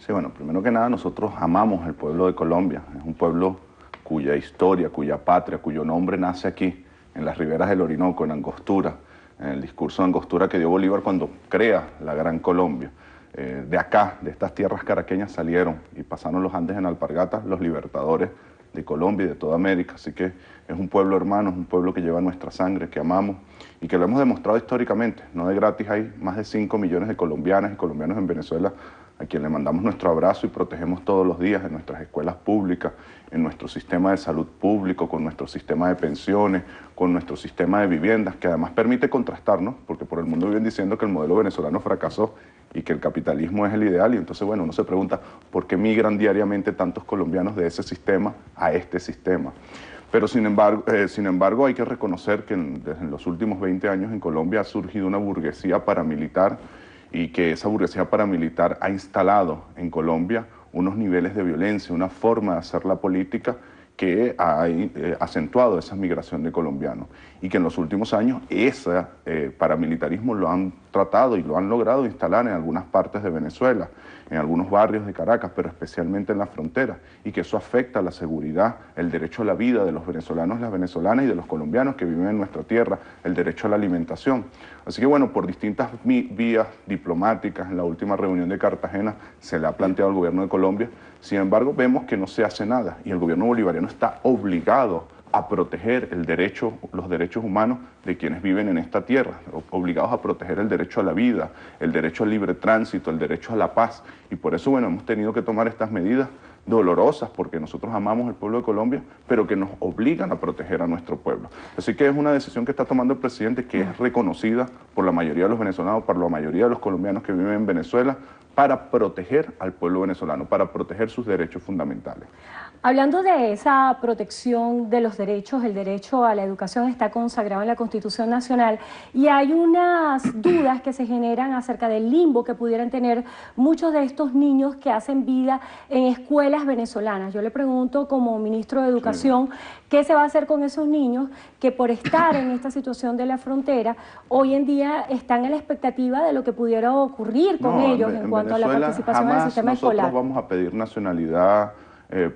Sí, bueno, primero que nada nosotros amamos el pueblo de Colombia. Es un pueblo cuya historia, cuya patria, cuyo nombre nace aquí, en las riberas del Orinoco, en Angostura, en el discurso de Angostura que dio Bolívar cuando crea la Gran Colombia. De acá, de estas tierras caraqueñas salieron y pasaron los Andes en alpargatas los libertadores de Colombia y de toda América. Así que es un pueblo hermano, es un pueblo que lleva nuestra sangre, que amamos y que lo hemos demostrado históricamente. No de gratis, hay más de 5 millones de colombianas y colombianos en Venezuela a quien le mandamos nuestro abrazo y protegemos todos los días en nuestras escuelas públicas, en nuestro sistema de salud público, con nuestro sistema de pensiones, con nuestro sistema de viviendas, que además permite contrastarnos, porque por el mundo viven diciendo que el modelo venezolano fracasó y que el capitalismo es el ideal, y entonces, bueno, uno se pregunta por qué migran diariamente tantos colombianos de ese sistema a este sistema. Pero sin embargo hay que reconocer que desde los últimos 20 años en Colombia ha surgido una burguesía paramilitar y que esa burguesía paramilitar ha instalado en Colombia unos niveles de violencia, una forma de hacer la política que ha acentuado esa migración de colombianos y que en los últimos años ese paramilitarismo lo han tratado y lo han logrado instalar en algunas partes de Venezuela, en algunos barrios de Caracas, pero especialmente en la frontera, y que eso afecta a la seguridad, el derecho a la vida de los venezolanos, las venezolanas y de los colombianos que viven en nuestra tierra, el derecho a la alimentación. Así que bueno, por distintas vías diplomáticas, en la última reunión de Cartagena se le ha planteado al gobierno de Colombia, sin embargo vemos que no se hace nada y el gobierno bolivariano está obligado a proteger los derechos humanos de quienes viven en esta tierra, obligados a proteger el derecho a la vida, el derecho al libre tránsito, el derecho a la paz. Y por eso, bueno, hemos tenido que tomar estas medidas dolorosas, porque nosotros amamos el pueblo de Colombia, pero que nos obligan a proteger a nuestro pueblo. Así que es una decisión que está tomando el presidente, que es reconocida por la mayoría de los venezolanos, por la mayoría de los colombianos que viven en Venezuela, para proteger al pueblo venezolano, para proteger sus derechos fundamentales. Hablando de esa protección de los derechos, el derecho a la educación está consagrado en la Constitución Nacional y hay unas dudas que se generan acerca del limbo que pudieran tener muchos de estos niños que hacen vida en escuelas venezolanas. Yo le pregunto como ministro de Educación, ¿qué se va a hacer con esos niños que por estar en esta situación de la frontera hoy en día están en la expectativa de lo que pudiera ocurrir con ellos en cuanto a la participación en el sistema escolar? Nosotros vamos a pedir nacionalidad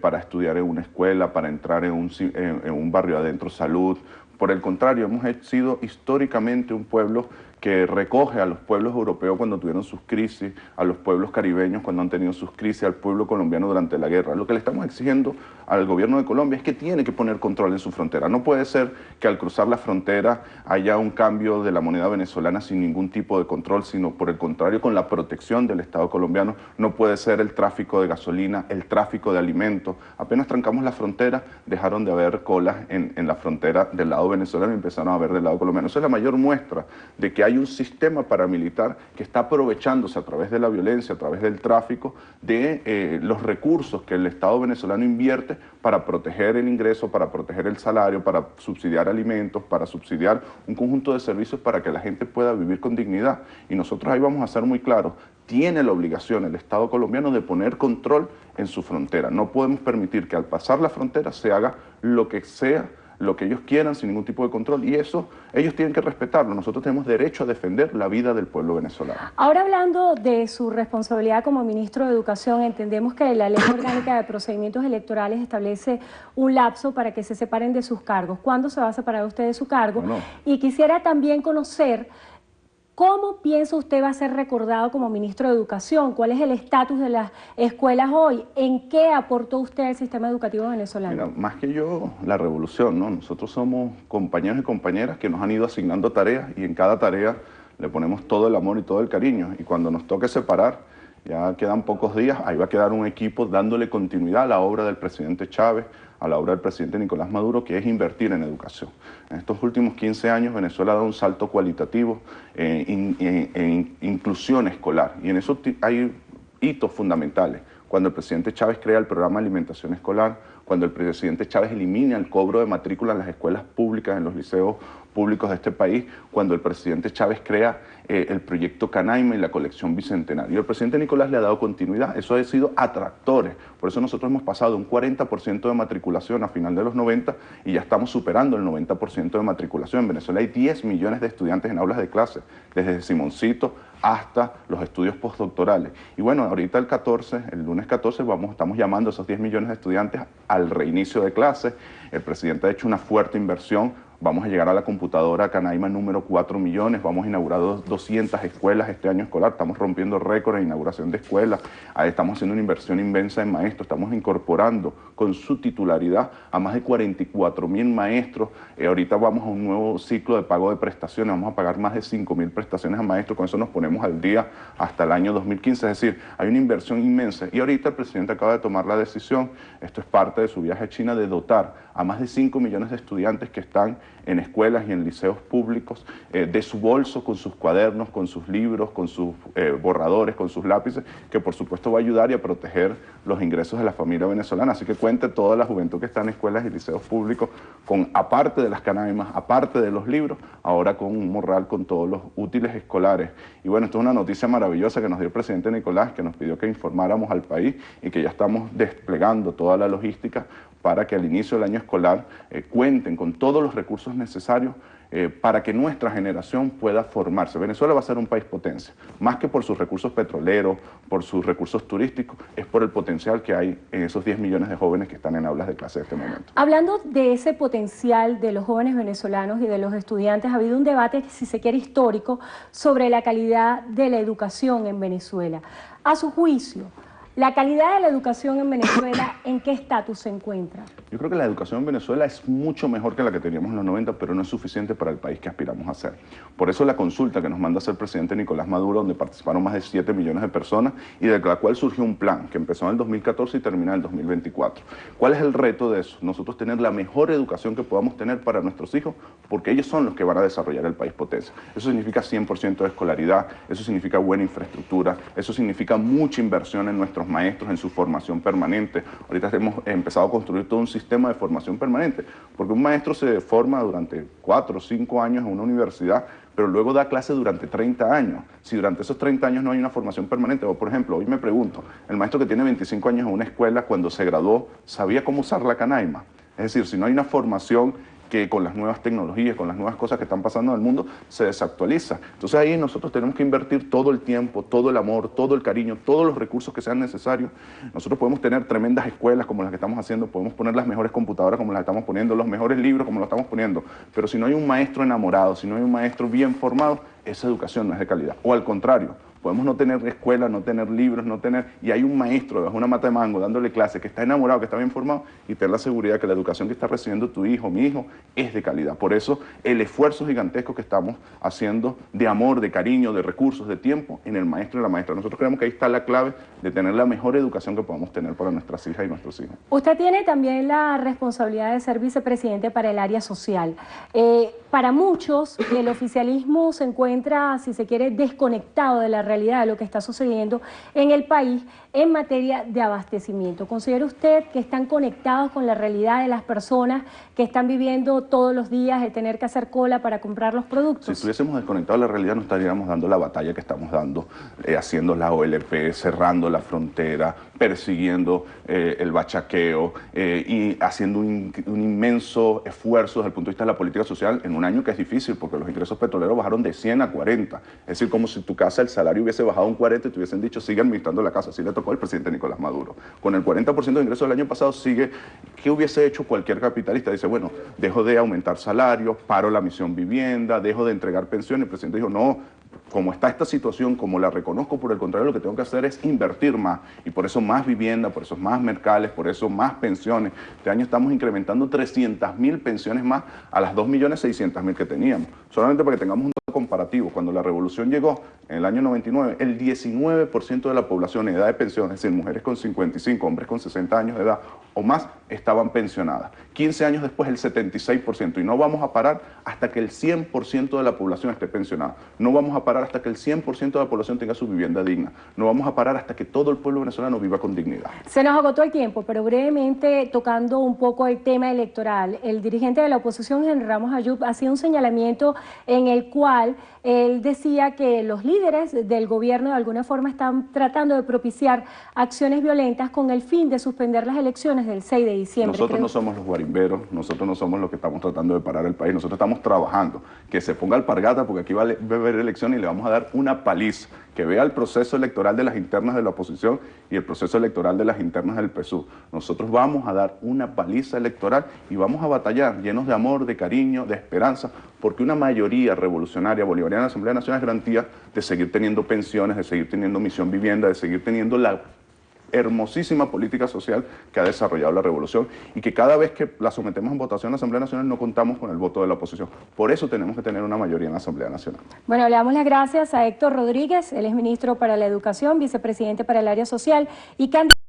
para estudiar en una escuela, para entrar en un barrio adentro salud. Por el contrario, hemos sido históricamente un pueblo que recoge a los pueblos europeos cuando tuvieron sus crisis, a los pueblos caribeños cuando han tenido sus crisis, al pueblo colombiano durante la guerra. Lo que le estamos exigiendo al gobierno de Colombia es que tiene que poner control en su frontera. No puede ser que al cruzar la frontera haya un cambio de la moneda venezolana sin ningún tipo de control, sino por el contrario, con la protección del Estado colombiano. No puede ser el tráfico de gasolina, el tráfico de alimentos. Apenas trancamos la frontera, dejaron de haber colas en la frontera del lado venezolano y empezaron a haber del lado colombiano. Esa es la mayor muestra de que hay un sistema paramilitar que está aprovechándose a través de la violencia, a través del tráfico, de los recursos que el Estado venezolano invierte para proteger el ingreso, para proteger el salario, para subsidiar alimentos, para subsidiar un conjunto de servicios para que la gente pueda vivir con dignidad. Y nosotros ahí vamos a ser muy claros, tiene la obligación el Estado colombiano de poner control en su frontera. No podemos permitir que al pasar la frontera se haga lo que sea, lo que ellos quieran sin ningún tipo de control, y eso ellos tienen que respetarlo. Nosotros tenemos derecho a defender la vida del pueblo venezolano. Ahora, hablando de su responsabilidad como ministro de Educación, entendemos que la Ley Orgánica de Procedimientos Electorales establece un lapso para que se separen de sus cargos. ¿Cuándo se va a separar usted de su cargo? Bueno. Y quisiera también conocer ¿cómo piensa usted va a ser recordado como ministro de Educación? ¿Cuál es el estatus de las escuelas hoy? ¿En qué aportó usted al sistema educativo venezolano? Mira, más que yo, la revolución, ¿no? Nosotros somos compañeros y compañeras que nos han ido asignando tareas y en cada tarea le ponemos todo el amor y todo el cariño. Y cuando nos toque separar, ya quedan pocos días, ahí va a quedar un equipo dándole continuidad a la obra del presidente Chávez, a la obra del presidente Nicolás Maduro, que es invertir en educación. En estos últimos 15 años Venezuela ha dado un salto cualitativo en inclusión escolar, y en eso hay hitos fundamentales. Cuando el presidente Chávez crea el programa de alimentación escolar, cuando el presidente Chávez elimina el cobro de matrícula en las escuelas públicas, en los liceos públicos de este país, cuando el presidente Chávez crea el proyecto Canaima y la colección Bicentenario. El presidente Nicolás le ha dado continuidad, eso ha sido atractores. Por eso nosotros hemos pasado un 40% de matriculación a final de los 90 y ya estamos superando el 90% de matriculación. En Venezuela hay 10 millones de estudiantes en aulas de clase, desde Simoncito hasta los estudios postdoctorales. Y bueno, ahorita el lunes 14, estamos llamando a esos 10 millones de estudiantes al reinicio de clases. El presidente ha hecho una fuerte inversión. Vamos a llegar a la computadora Canaima número 4 millones, vamos a inaugurar 200 escuelas este año escolar, estamos rompiendo récord en inauguración de escuelas, estamos haciendo una inversión inmensa en maestros, estamos incorporando con su titularidad a más de 44.000 maestros. Ahorita vamos a un nuevo ciclo de pago de prestaciones, vamos a pagar más de 5.000 prestaciones a maestros, con eso nos ponemos al día hasta el año 2015, es decir, hay una inversión inmensa. Y ahorita el presidente acaba de tomar la decisión, esto es parte de su viaje a China, de dotar a más de 5 millones de estudiantes que están en escuelas y en liceos públicos, de su bolso, con sus cuadernos, con sus libros, con sus borradores, con sus lápices, que por supuesto va a ayudar y a proteger los ingresos de la familia venezolana. Así que cuente toda la juventud que está en escuelas y liceos públicos, aparte de las canaimas, aparte de los libros, ahora con un morral con todos los útiles escolares. Y bueno, esto es una noticia maravillosa que nos dio el presidente Nicolás, que nos pidió que informáramos al país y que ya estamos desplegando toda la logística para que al inicio del año escolar cuenten con todos los recursos necesarios para que nuestra generación pueda formarse. Venezuela va a ser un país potencia, más que por sus recursos petroleros, por sus recursos turísticos, es por el potencial que hay en esos 10 millones de jóvenes que están en aulas de clase en este momento. Hablando de ese potencial de los jóvenes venezolanos y de los estudiantes, ha habido un debate, si se quiere, histórico sobre la calidad de la educación en Venezuela. A su juicio, ¿la calidad de la educación en Venezuela en qué estatus se encuentra? Yo creo que la educación en Venezuela es mucho mejor que la que teníamos en los 90, pero no es suficiente para el país que aspiramos a ser. Por eso la consulta que nos manda a hacer el presidente Nicolás Maduro, donde participaron más de 7 millones de personas y de la cual surgió un plan que empezó en el 2014 y termina en el 2024. ¿Cuál es el reto de eso? Nosotros tener la mejor educación que podamos tener para nuestros hijos, porque ellos son los que van a desarrollar el país potencia. Eso significa 100% de escolaridad, eso significa buena infraestructura, eso significa mucha inversión en nuestros maestros, en su formación permanente. Ahorita hemos empezado a construir todo un sistema de formación permanente, porque un maestro se forma durante 4 o 5 años en una universidad, pero luego da clase durante 30 años. Si durante esos 30 años no hay una formación permanente, o por ejemplo, hoy me pregunto, el maestro que tiene 25 años en una escuela, cuando se graduó, ¿sabía cómo usar la canaima? Es decir, si no hay una formación que con las nuevas tecnologías, con las nuevas cosas que están pasando en el mundo, se desactualiza. Entonces ahí nosotros tenemos que invertir todo el tiempo, todo el amor, todo el cariño, todos los recursos que sean necesarios. Nosotros podemos tener tremendas escuelas como las que estamos haciendo, podemos poner las mejores computadoras como las estamos poniendo, los mejores libros como los estamos poniendo, pero si no hay un maestro enamorado, si no hay un maestro bien formado, esa educación no es de calidad. O al contrario, podemos no tener escuela, no tener libros, y hay un maestro bajo una mata de mango dándole clase que está enamorado, que está bien formado, y tener la seguridad que la educación que está recibiendo tu hijo, mi hijo, es de calidad. Por eso el esfuerzo gigantesco que estamos haciendo de amor, de cariño, de recursos, de tiempo en el maestro y la maestra. Nosotros creemos que ahí está la clave de tener la mejor educación que podamos tener para nuestras hijas y nuestros hijos. Usted tiene también la responsabilidad de ser vicepresidente para el área social. Para muchos, el oficialismo se encuentra, si se quiere, desconectado de la realidad de lo que está sucediendo en el país en materia de abastecimiento. ¿Considera usted que están conectados con la realidad de las personas que están viviendo todos los días de tener que hacer cola para comprar los productos? Si estuviésemos desconectados de la realidad, no estaríamos dando la batalla que estamos dando, haciendo la OLP, cerrando la frontera, persiguiendo el bachaqueo y haciendo un inmenso esfuerzo desde el punto de vista de la política social en un año que es difícil, porque los ingresos petroleros bajaron de 100 a 40. Es decir, como si tu casa, el salario hubiese bajado un 40 y te hubiesen dicho, sigue administrando la casa. Así le tocó al presidente Nicolás Maduro. Con el 40% de ingresos del año pasado sigue. ¿Qué hubiese hecho cualquier capitalista? Dice, bueno, dejo de aumentar salarios, paro la misión vivienda, dejo de entregar pensiones. El presidente dijo, no, como está esta situación, como la reconozco, por el contrario, lo que tengo que hacer es invertir más. Y por eso más vivienda, por eso más mercales, por eso más pensiones. Este año estamos incrementando 300.000 pensiones más a las 2.600.000 que teníamos. Solamente para que tengamos un dato comparativo. Cuando la revolución llegó en el año 99, el 19% de la población en edad de pensión, es decir, mujeres con 55, hombres con 60 años de edad o más, estaban pensionadas. 15 años después, el 76%. Y no vamos a parar hasta que el 100% de la población esté pensionada. No vamos a parar hasta que el 100% de la población tenga su vivienda digna. No vamos a parar hasta que todo el pueblo venezolano viva con dignidad. Se nos agotó el tiempo, pero brevemente tocando un poco el tema electoral. El dirigente de la oposición, Henry Ramos Ayub, hacía un señalamiento en el cual él decía que los líderes del gobierno de alguna forma están tratando de propiciar acciones violentas con el fin de suspender las elecciones del 6 de diciembre. Nosotros no somos los guarimberos, nosotros no somos los que estamos tratando de parar el país, nosotros estamos trabajando, que se ponga alpargata porque aquí va a haber elecciones y le vamos a dar una paliza, que vea el proceso electoral de las internas de la oposición y el proceso electoral de las internas del PSUV. Nosotros vamos a dar una paliza electoral y vamos a batallar llenos de amor, de cariño, de esperanza, porque una mayoría revolucionaria bolivariana en la Asamblea Nacional es garantía de seguir teniendo pensiones, de seguir teniendo misión vivienda, de seguir teniendo la hermosísima política social que ha desarrollado la revolución y que cada vez que la sometemos en votación en la Asamblea Nacional no contamos con el voto de la oposición. Por eso tenemos que tener una mayoría en la Asamblea Nacional. Bueno, le damos las gracias a Héctor Rodríguez, él es ministro para la Educación, vicepresidente para el área social y candidato